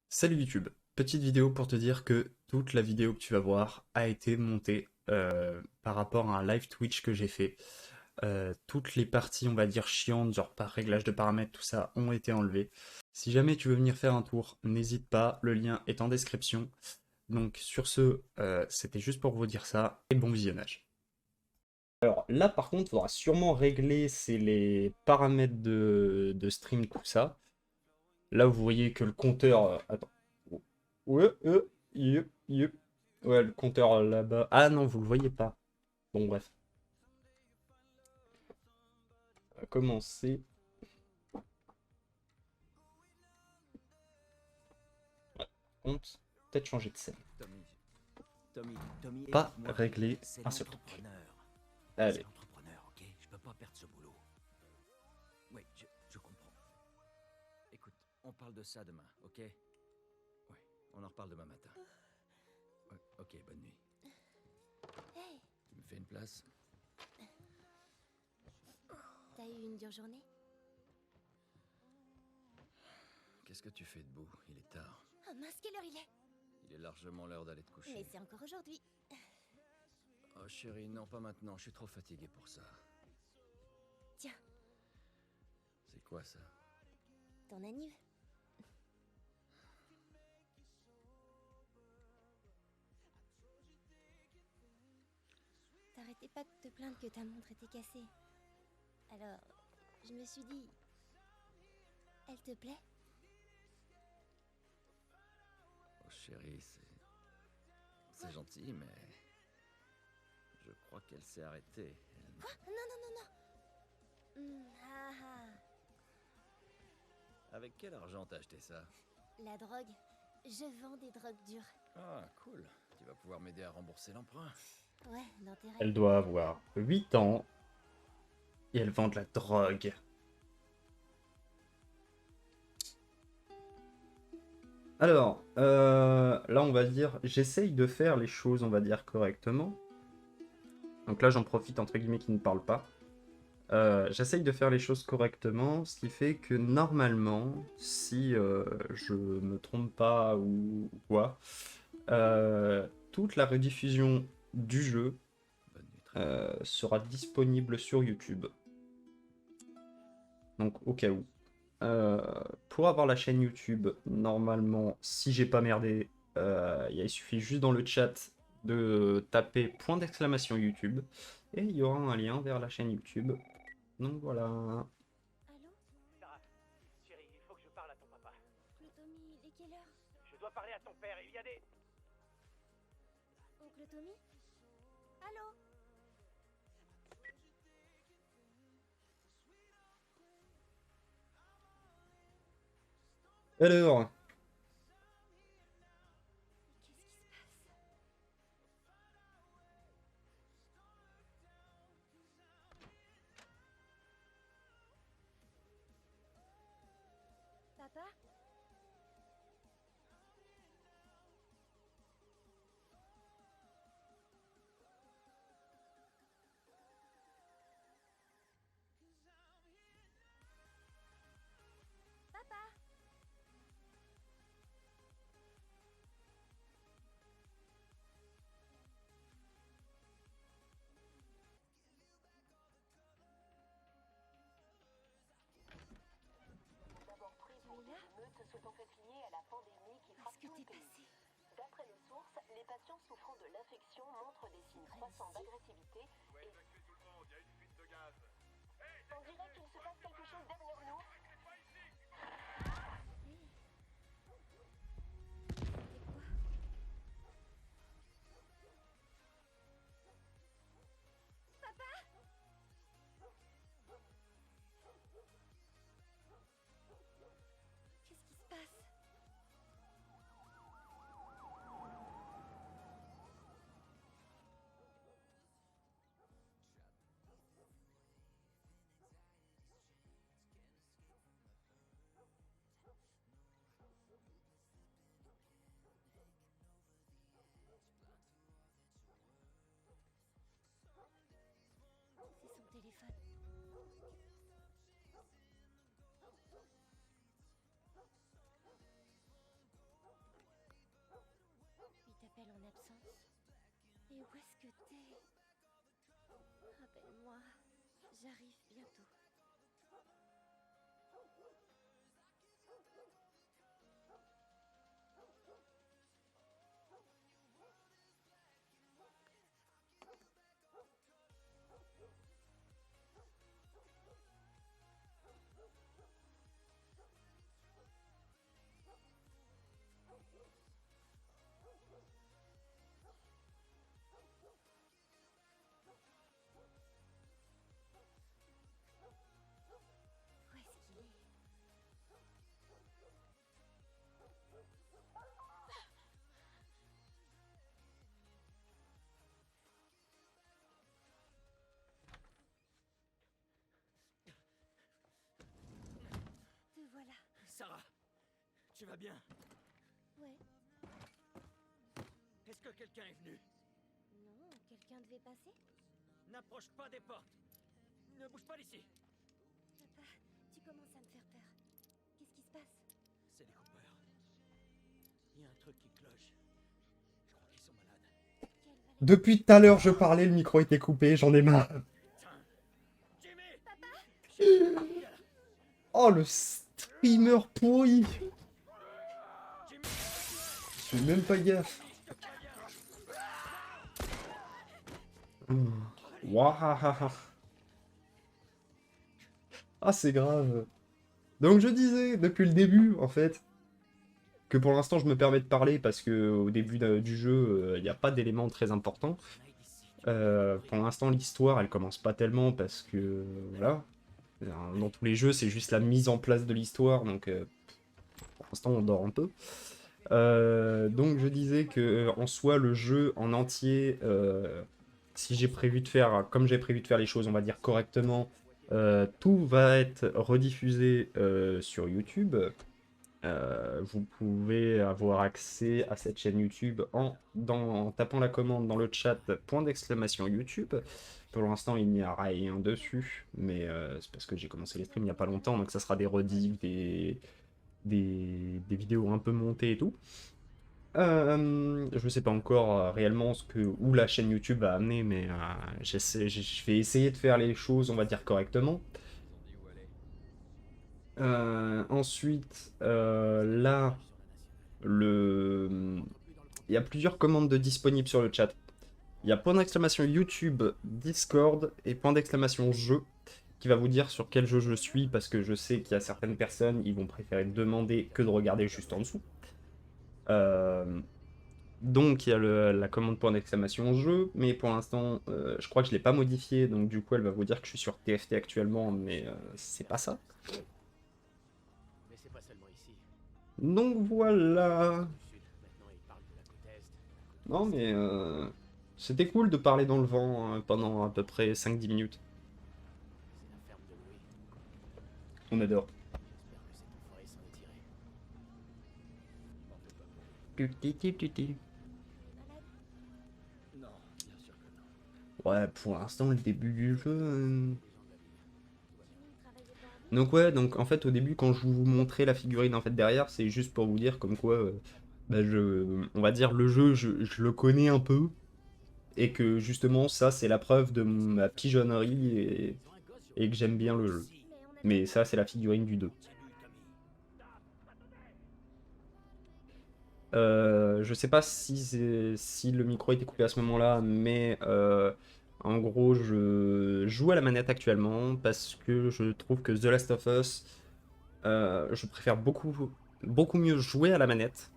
Salut YouTube, petite vidéo pour te dire que toute la vidéo que tu vas voir a été montée par rapport à un live Twitch que j'ai fait. Toutes les parties, on va dire chiantes, genre par réglage de paramètres, tout ça, ont été enlevées. Si jamais tu veux venir faire un tour, n'hésite pas, le lien est en description. Donc sur ce, c'était juste pour vous dire ça, et bon visionnage. Alors là par contre, il faudra sûrement régler c'est les paramètres de stream, tout ça. Là, vous voyez que le compteur. Attends. Ouais, yep, yep. Ouais, le compteur là-bas. Ah non, vous le voyez pas. Bon, bref. On va commencer. Compte. Peut-être changer de scène. Tommy, Tommy, Pas écoute-moi. régler C'est un seul truc. l'entrepreneur. C'est Allez. l'entrepreneur, ok? Je peux pas perdre ce boulot. Oui, je comprends. Écoute, on parle de ça demain, ok? Ouais, on en reparle demain matin. Ouais, ok, bonne nuit. Hey, Tu me fais une place? t'as eu une dure journée? Qu'est-ce que tu fais debout? Il est tard. Oh mince, quelle heure il est? Il est largement l'heure d'aller te coucher. Mais c'est encore aujourd'hui. Oh chérie, non, pas maintenant. Je suis trop fatigué pour ça. Tiens, C'est quoi ça? ton anniv. T'arrêtais pas de te plaindre que ta montre était cassée. Alors, je me suis dit... Elle te plaît? Oh chérie, c'est gentil, mais je crois qu'elle s'est arrêtée. Quoi? Non, non, non, non. Ah ah. Avec quel argent t'as acheté ça? La drogue. Je vends des drogues dures. Ah, cool. Tu vas pouvoir m'aider à rembourser l'emprunt. Ouais, dans tes rêves. Elle doit avoir 8 ans. Et elle vend de la drogue. Alors, là on va dire, j'essaye de faire les choses, on va dire, correctement. Donc là j'en profite entre guillemets qui ne parle pas. J'essaye de faire les choses correctement, ce qui fait que normalement, si je me trompe pas ou quoi, toute la rediffusion du jeu Bonne nuit, très bien. sera disponible sur YouTube. Donc au cas où. Euh, pour avoir la chaîne YouTube, normalement, si j'ai pas merdé, il suffit juste dans le chat de taper point d'exclamation YouTube et il y aura un lien vers la chaîne YouTube. Donc voilà. Allô? Sarah, chérie, il faut que je parle à ton papa. Oncle Tommy, il est quelle heure? Je dois parler à ton père, il y a des... Oncle Tommy? Allô? Alors, Qu'est-ce qui se passe? Papa? Papa? D'abord pris pour Tu es des là? émeutes se sont fait lier à la pandémie qui frappe Qu'est-ce que tout le t'es pays. passé? D'après les sources, les patients souffrant de l'infection montrent des signes croissants d'agressivité et évacuer tout le monde, il y a une fuite de gaz. on dirait qu'il se passe quelque chose derrière nous. C'était quoi? Qu'est-ce qui se passe? en absence. Et où est-ce que t'es? Rappelle-moi, j'arrive bientôt. Où est-ce qu'il est? Te voilà. Sarah, tu vas bien? Ouais. Est-ce que quelqu'un est venu? Non, quelqu'un devait passer? N'approche pas des portes. Ne bouge pas d'ici. Papa, tu commences à me faire peur. Qu'est-ce qui se passe? C'est les Cooper. Il y a un truc qui cloche. Je crois qu'ils sont malades. Quelle valeur? Depuis tout à l'heure, je parlais, le micro était coupé, j'en ai marre. Jimmy! Oh, le streamer pourri. Je fais même pas gaffe. Waouh. Ah, c'est grave. Donc je disais, depuis le début, en fait, que pour l'instant je me permets de parler parce que au début du jeu, il n'y a pas d'éléments très importants. Pour l'instant, l'histoire, elle commence pas tellement parce que, voilà, dans tous les jeux, c'est juste la mise en place de l'histoire, donc pour l'instant, on dort un peu. Donc je disais que en soi, le jeu en entier, si j'ai prévu de faire, comme j'ai prévu de faire les choses, on va dire correctement, tout va être rediffusé sur YouTube. Vous pouvez avoir accès à cette chaîne YouTube en tapant la commande dans le chat !YouTube. Pour l'instant, il n'y a rien dessus, mais c'est parce que j'ai commencé les streams il n'y a pas longtemps, donc ça sera des rediffs, des vidéos un peu montées et tout. Je sais pas encore réellement où la chaîne YouTube va amener, mais je vais essayer de faire les choses, on va dire, correctement. Ensuite, là, il y a plusieurs commandes disponibles sur le chat. Il y a point d'exclamation YouTube, Discord et point d'exclamation jeu qui va vous dire sur quel jeu je suis parce que je sais qu'il y a certaines personnes, ils vont préférer demander que de regarder juste en dessous. Donc il y a la commande point d'exclamation jeu, mais pour l'instant, je crois que je l'ai pas modifié, donc du coup elle va vous dire que je suis sur TFT actuellement, mais c'est pas ça. Mais c'est pas seulement ici. Donc voilà. Du sud, maintenant ils parlent de la côte est. Non mais c'était cool de parler dans le vent pendant à peu près 5-10 minutes. C'est la ferme de Louis. On adore. J'espère que cet enfoiré s'en est tiré. On peut pas. Tuti. Malade? Non, bien sûr que non. Ouais, pour l'instant, le début du jeu. Jimmy travaillait pas avant? Donc ouais, donc en fait au début quand je vous montrais la figurine en fait derrière, c'est juste pour vous dire comme quoi, bah, on va dire le jeu, je le connais un peu et que justement ça c'est la preuve de ma pigeonnerie et que j'aime bien le jeu. Mais on a... Mais ça c'est la figurine du 2. Je sais pas si le micro était coupé à ce moment-là, mais en gros, je joue à la manette actuellement parce que je trouve que The Last of Us, je préfère beaucoup mieux jouer à la manette.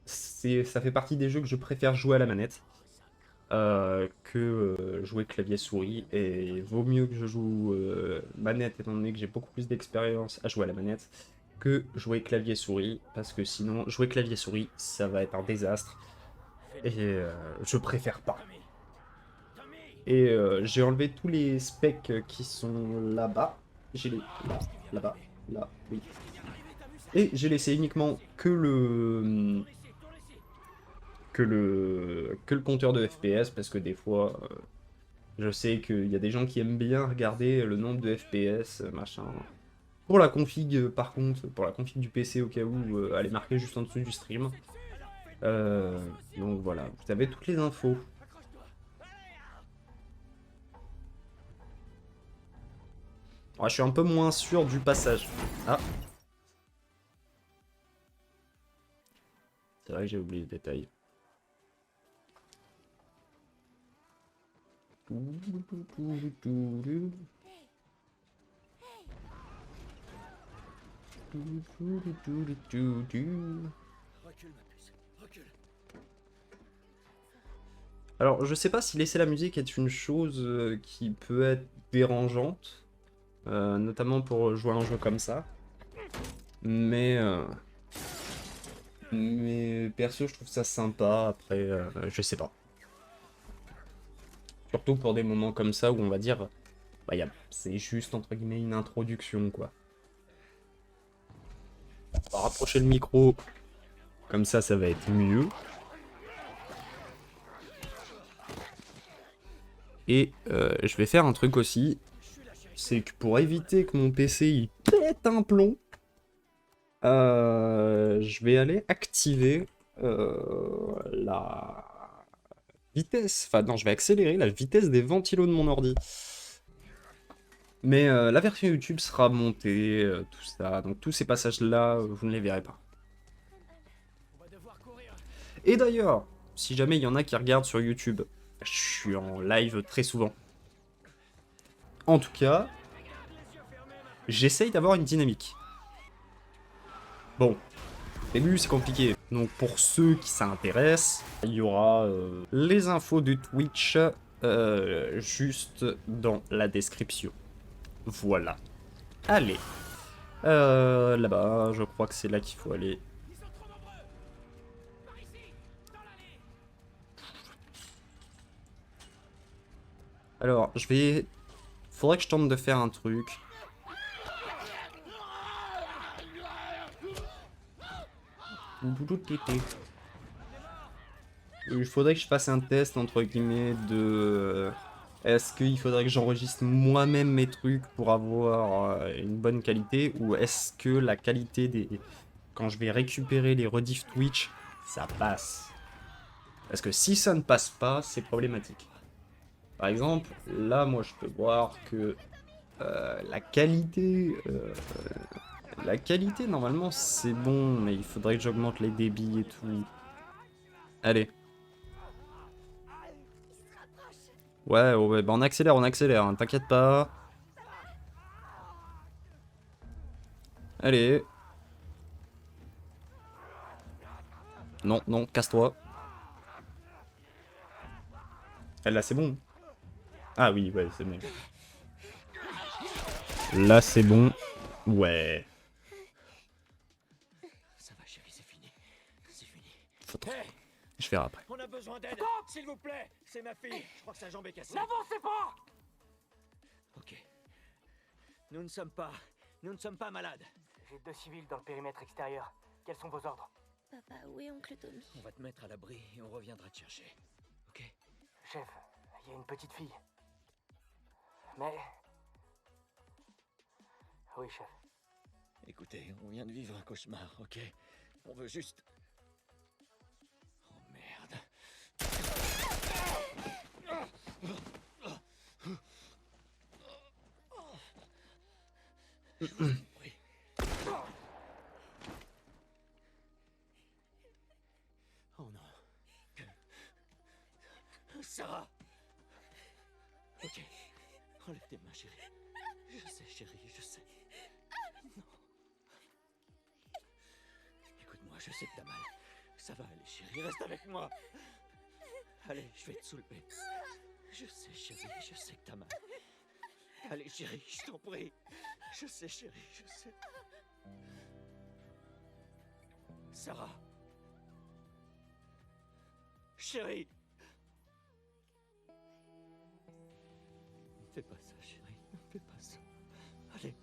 Ça fait partie des jeux que je préfère jouer à la manette que jouer clavier-souris. Et vaut mieux que je joue manette étant donné que j'ai beaucoup plus d'expérience à jouer à la manette que jouer clavier-souris, parce que sinon, jouer clavier-souris, ça va être un désastre, et je préfère pas. Et j'ai enlevé tous les specs qui sont là-bas, j'ai les... là-bas, là, oui. Et j'ai laissé uniquement que le compteur de FPS, parce que des fois, je sais qu'il y a des gens qui aiment bien regarder le nombre de FPS, machin... Pour la config, par contre, pour la config du PC au cas où, elle est marquée juste en dessous du stream. Donc voilà, vous avez toutes les infos. Ouais, je suis un peu moins sûr du passage. Ah. C'est vrai que j'ai oublié le détail. Recule, ma puce. Recule. Alors, je sais pas si laisser la musique est une chose qui peut être dérangeante, notamment pour jouer à un jeu comme ça. Mais perso, je trouve ça sympa. Après, je sais pas. Surtout pour des moments comme ça où on va dire, bah, c'est juste entre guillemets une introduction, quoi. On va rapprocher le micro, comme ça va être mieux. Et je vais faire un truc aussi, c'est que pour éviter que mon PC il pète un plomb, je vais aller activer la vitesse, enfin non, je vais accélérer la vitesse des ventilos de mon ordi. Mais la version YouTube sera montée, tout ça, donc tous ces passages-là, vous ne les verrez pas. On va devoir courir. Et d'ailleurs, si jamais il y en a qui regardent sur YouTube, je suis en live très souvent. En tout cas, j'essaye d'avoir une dynamique. Bon, au début c'est compliqué. Donc pour ceux qui s'intéressent, il y aura les infos de Twitch juste dans la description. Voilà. Allez. Là-bas, je crois que c'est là qu'il faut aller. Ils sont trop nombreux. Par ici, dans l'allée. Alors, je vais... Faudrait que je tente de faire un truc. Il faudrait que je fasse un test, entre guillemets, de... Est-ce qu'il faudrait que j'enregistre moi-même mes trucs pour avoir une bonne qualité, ou est-ce que la qualité des... Quand je vais récupérer les rediffs Twitch, ça passe? Parce que si ça ne passe pas, c'est problématique. Par exemple, là, moi, je peux voir que la qualité, normalement, c'est bon, mais il faudrait que j'augmente les débits et tout. Allez. Ouais, ouais, bah on accélère, hein, t'inquiète pas. Allez. Non, non, casse-toi. Là, c'est bon. Ah oui, ouais, c'est bon. Là, c'est bon. Ouais. Ça va, chérie, c'est fini. C'est fini. Faut trop. Je verrai après. On a besoin d'aide. S'il vous plaît. C'est ma fille. Je crois que sa jambe est cassée. N'avancez pas! Ok. Nous ne sommes pas malades. J'ai 2 civils dans le périmètre extérieur. Quels sont vos ordres? Papa, où est oncle Tommy? On va te mettre à l'abri et on reviendra te chercher. Ok? Chef, il y a une petite fille. Mais... Oui, chef. Écoutez, on vient de vivre un cauchemar, ok? On veut juste... Oh merde. Je vous en prie. Oh non. Sarah! Ok. Enlève tes mains, chérie. Je sais, chérie, je sais. Non. Écoute-moi, je sais que t'as mal. Ça va aller, chérie, reste avec moi. Allez, je vais te soulever. Je sais, chérie, je sais que t'as mal. Allez, chérie, je t'en prie. Je sais, chérie, je sais. Sarah. Chérie. Ne fais pas ça, chérie. Ne fais pas ça. Allez.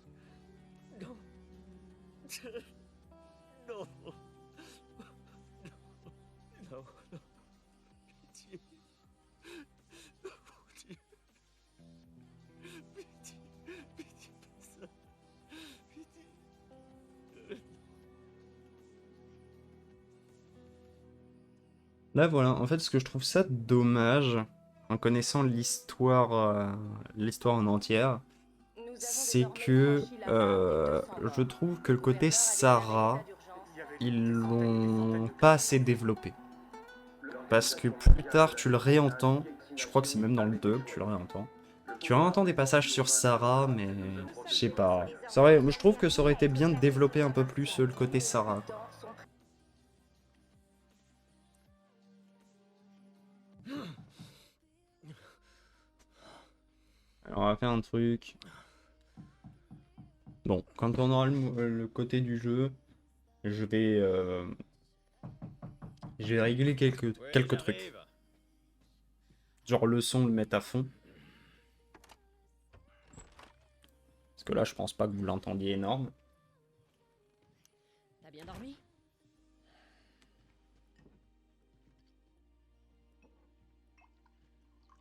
Non. Non. Non. Non. Pitié. Mon Dieu. Pitié. Pitié, pas ça. Pitié. Là, voilà, en fait, ce que je trouve ça dommage, en connaissant l'histoire en entière, c'est que je trouve que le côté Sarah, ils l'ont pas assez développé. Parce que plus tard, tu le réentends, je crois que c'est même dans le 2 que tu le réentends. Tu réentends des passages sur Sarah, mais je sais pas. Je trouve que ça aurait été bien de développer un peu plus le côté Sarah, quoi. Alors, on va faire un truc. Bon, quand on aura le côté du jeu, je vais, euh, je vais régler quelques trucs. Genre le son, le mettre à fond. Parce que là, je pense pas que vous l'entendiez énorme. T'as bien dormi?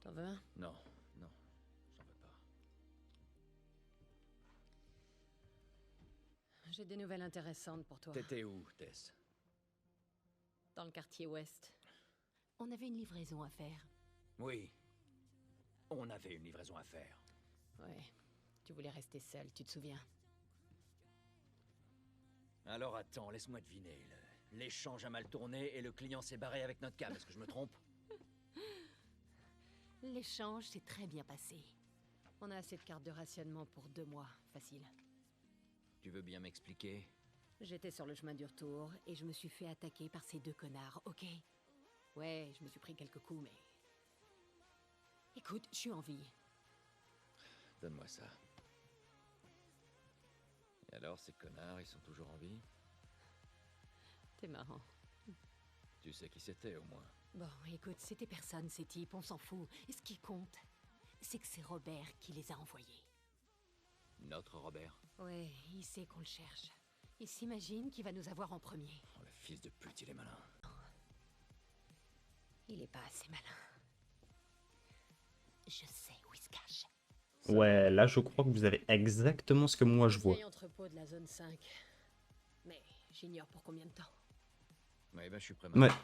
T'en veux un? Non, non, j'en veux pas. J'ai des nouvelles intéressantes pour toi. T'étais où, Tess? Dans le quartier ouest. On avait une livraison à faire. Oui. On avait une livraison à faire. Ouais. Tu voulais rester seul, tu te souviens? Alors attends, laisse-moi deviner. L'échange a mal tourné et le client s'est barré avec notre cam. Est-ce que je me trompe? L'échange s'est très bien passé. On a assez de cartes de rationnement pour 2 mois, facile. Tu veux bien m'expliquer? J'étais sur le chemin du retour et je me suis fait attaquer par ces 2 connards, ok? Ouais, je me suis pris quelques coups, mais... Écoute, je suis en vie. Donne-moi ça. Et alors, ces connards, ils sont toujours en vie? T'es marrant. Tu sais qui c'était, au moins? Bon, écoute, c'était personne, ces types, on s'en fout. Et ce qui compte, c'est que c'est Robert qui les a envoyés. Notre Robert? Ouais, il sait qu'on le cherche. Il s'imagine qu'il va nous avoir en premier. Oh, le fils de pute, il est malin. Il est pas assez malin. Je sais où il se cache. Ouais, là, je crois que vous avez exactement ce que moi je vois. Vieil entrepôt de la zone 5. Mais j'ignore pour combien de temps. Ouais, bah, je suis prêt Ouais. maintenant.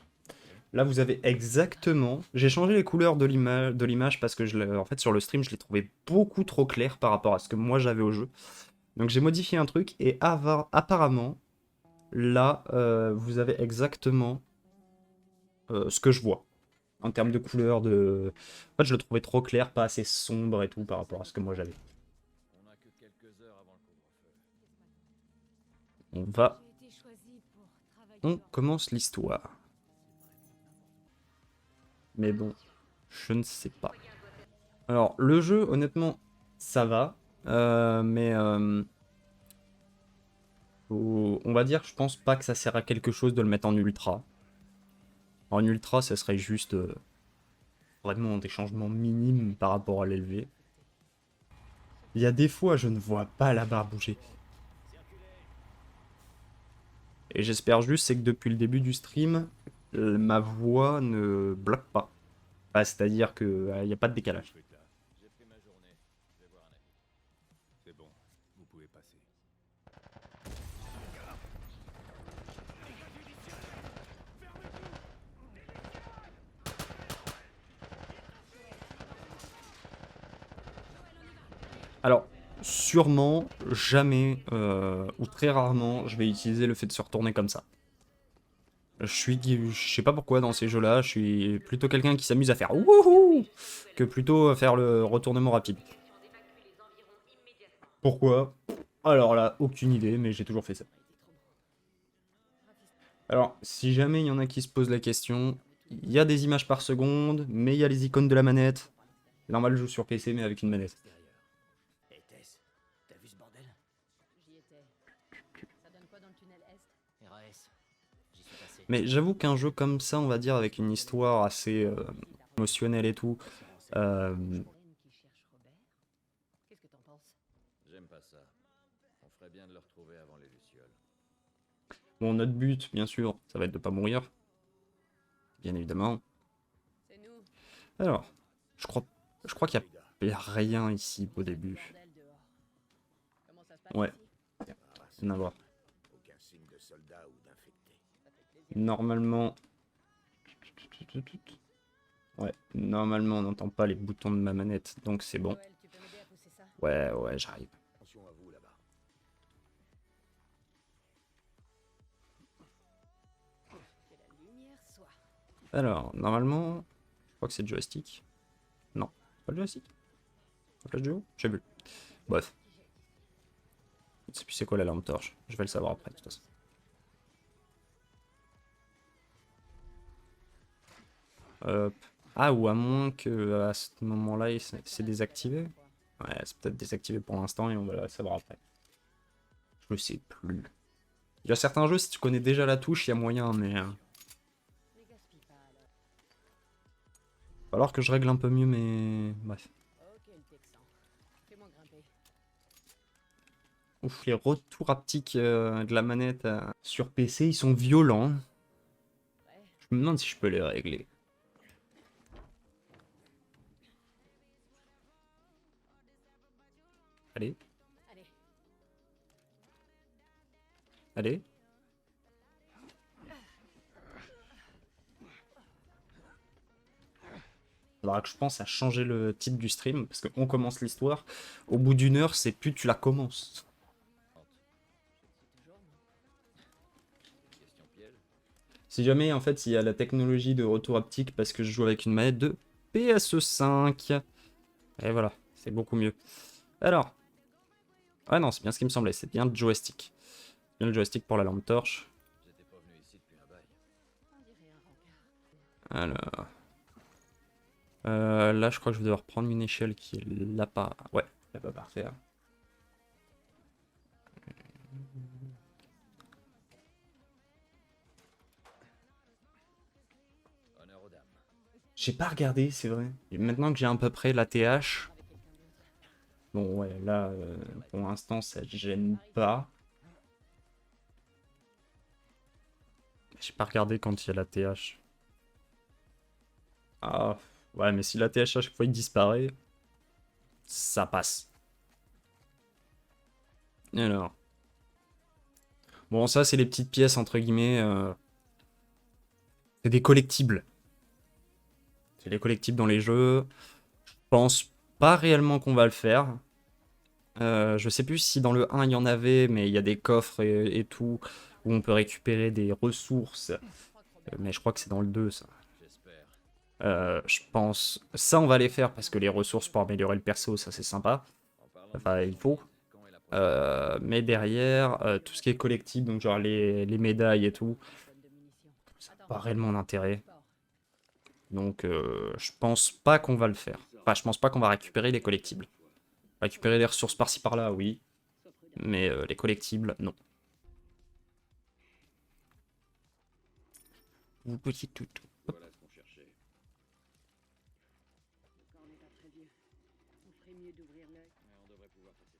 Là, vous avez exactement... J'ai changé les couleurs de l'image parce que, en fait, sur le stream, je l'ai trouvé beaucoup trop clair par rapport à ce que moi j'avais au jeu. Donc, j'ai modifié un truc et apparemment, là, vous avez exactement ce que je vois. En termes de couleur, de... En fait, je le trouvais trop clair, pas assez sombre et tout par rapport à ce que moi j'avais. On a que quelques heures avant le couvre-feu. On va... J'ai été choisi pour travailler On dans- commence l'histoire. Mais bon, je ne sais pas. Alors, le jeu, honnêtement, ça va. Mais... on va dire, je pense pas que ça sert à quelque chose de le mettre en ultra. En ultra, ça serait juste... vraiment des changements minimes par rapport à l'élevé. Il y a des fois, je ne vois pas la barre bouger. Et j'espère juste, c'est que depuis le début du stream, ma voix ne bloque pas. Bah, c'est-à-dire qu'il n'y a pas de décalage. J'ai pris ma journée. Je vais voir un ami. C'est bon, vous pouvez passer. Alors, sûrement, jamais, ou très rarement, je vais utiliser le fait de se retourner comme ça. Je sais pas pourquoi dans ces jeux-là, je suis plutôt quelqu'un qui s'amuse à faire wouhou que plutôt à faire le retournement rapide. Pourquoi? Alors là, aucune idée, mais j'ai toujours fait ça. Alors, si jamais il y en a qui se posent la question, il y a des images par seconde, mais il y a les icônes de la manette. Là, on va le jouer sur PC, mais avec une manette. Hé, Tess, t'as vu ce bordel? J'y étais. Ça donne quoi dans le tunnel Est? RAS. J'y suis passé. Mais j'avoue qu'un jeu comme ça, on va dire, avec une histoire assez émotionnelle et tout, Qui cherche Robert? Qu'est-ce que t'en penses? J'aime pas ça. On ferait bien de le retrouver avant les lucioles. bon, notre but, bien sûr, ça va être de pas mourir. Bien évidemment. C'est nous. Alors, je crois qu'il y a rien ici au début. Bordel dehors. Comment ça se passe Ouais. ici? Rien à voir. Aucun signe de soldats ou d'infectés. Normalement, Ouais, normalement on n'entend pas les boutons de ma manette, donc c'est bon. Joël, tu peux m'aider à pousser ça? Ouais, ouais, j'arrive. Attention à vous là-bas. Que la lumière soit. Alors, normalement, je crois que c'est le joystick. Non, c'est pas le joystick. La flash du haut? Je sais plus. Bref. Je sais plus c'est quoi la lampe torche. Je vais le savoir après, de toute façon. Hop. Ah, ou à moins que à ce moment-là, c'est désactivé. Ouais, c'est peut-être désactivé pour l'instant et on va le savoir après. Je sais plus. Il y a certains jeux, si tu connais déjà la touche, il y a moyen, mais... Les gaspille pas alors. va falloir que je règle un peu mieux mes... Bref. Ok, le Texan. Fais-moi grimper. Ouf, les retours haptiques de la manette sur PC, ils sont violents. Ouais. Je me demande si je peux les régler. Allez, Allez. allez. Faudra que je pense à changer le type du stream, parce qu'on commence l'histoire. Au bout d'une heure, c'est plus tu la commences. Toujours, non? Question piège. Si jamais, en fait, il y a la technologie de retour haptique, parce que je joue avec une manette de PS5. Et voilà, c'est beaucoup mieux. Alors. Ouais, non, c'est bien ce qui me semblait, c'est bien le joystick. C'est bien le joystick pour la lampe torche. J'étais pas venu ici depuis un bail. On dirait un rencard. Alors. Là, je crois que je vais devoir prendre une échelle qui est là pas. Ouais, là pas par terre. Honneur aux dames. J'ai pas regardé, c'est vrai. Et maintenant que j'ai à peu près la TH. Avec quelqu'un d'autre. Bon, ouais, là, pour l'instant, ça gêne pas. J'ai pas regardé quand il y a la TH. Ah, ouais, mais si la TH à chaque fois il disparaît, ça passe. Alors. Bon, ça, c'est les petites pièces, entre guillemets. C'est des collectibles. C'est des collectibles dans les jeux. Je pense pas réellement qu'on va le faire. Je sais plus si dans le 1 il y en avait, mais il y a des coffres et tout, où on peut récupérer des ressources. Mais je crois que c'est dans le 2, ça. J'espère. Je pense... Ça, on va les faire, parce que les ressources pour améliorer le perso, ça c'est sympa. En parlant Enfin, il faut. quand est la prochaine Mais derrière, tout ce qui est collectible, donc genre les médailles et tout, Tonne de munitions. Attends, pas réellement d'intérêt. sport. Donc je pense pas qu'on va le faire. Enfin, je pense pas qu'on va récupérer les collectibles. Récupérer les ressources par-ci par-là, oui. Mais les collectibles, non. Vous petit toutou. Voilà ce qu'on cherchait. Quand on n'est pas très vieux, on ferait mieux d'ouvrir l'œil. On devrait pouvoir passer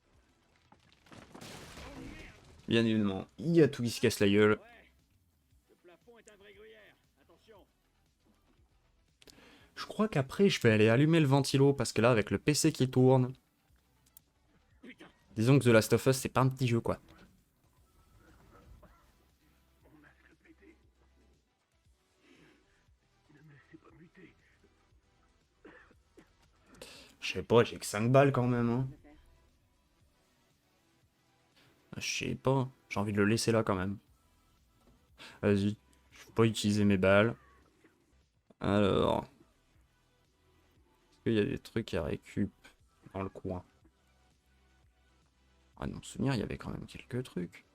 par là. Bien évidemment, il y a tout qui se casse la gueule. Le plafond est un vrai gruyère. Attention. Je crois qu'après, je vais aller allumer le ventilo, parce que là, avec le PC qui tourne... Disons que The Last of Us, c'est pas un petit jeu, quoi. Je sais pas, j'ai que 5 balles quand même, hein. Je sais pas, j'ai envie de le laisser là quand même. Vas-y, je vais pas utiliser mes balles. Alors... Est-ce qu'il y a des trucs à récup dans le coin? Ah, de mon souvenir, il y avait quand même quelques trucs.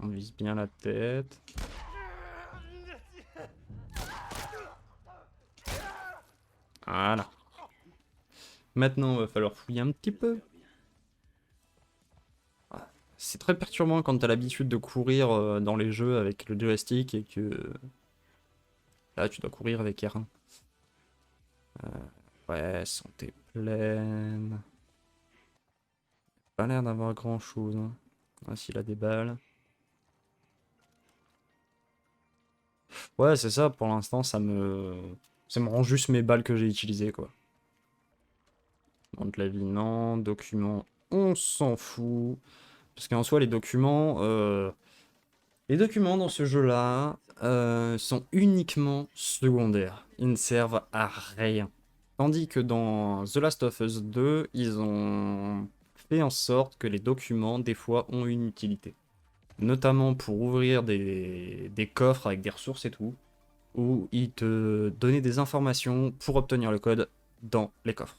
On vise bien la tête. Voilà. Maintenant, il va falloir fouiller un petit peu. C'est très perturbant quand t'as l'habitude de courir dans les jeux avec le joystick et que... Là, tu dois courir avec R1. Ouais, santé pleine. Pas l'air d'avoir grand chose. Hein. Ah, s'il a des balles. Ouais, c'est ça, pour l'instant, ça me rend juste mes balles que j'ai utilisées, quoi. Demande la vie, non. Documents, on s'en fout. Parce qu'en soi, les documents dans ce jeu-là sont uniquement secondaires. Ils ne servent à rien. Tandis que dans The Last of Us 2, ils ont fait en sorte que les documents, des fois, ont une utilité. Notamment pour ouvrir des coffres avec des ressources et tout, où ils te donnaient des informations pour obtenir le code dans les coffres.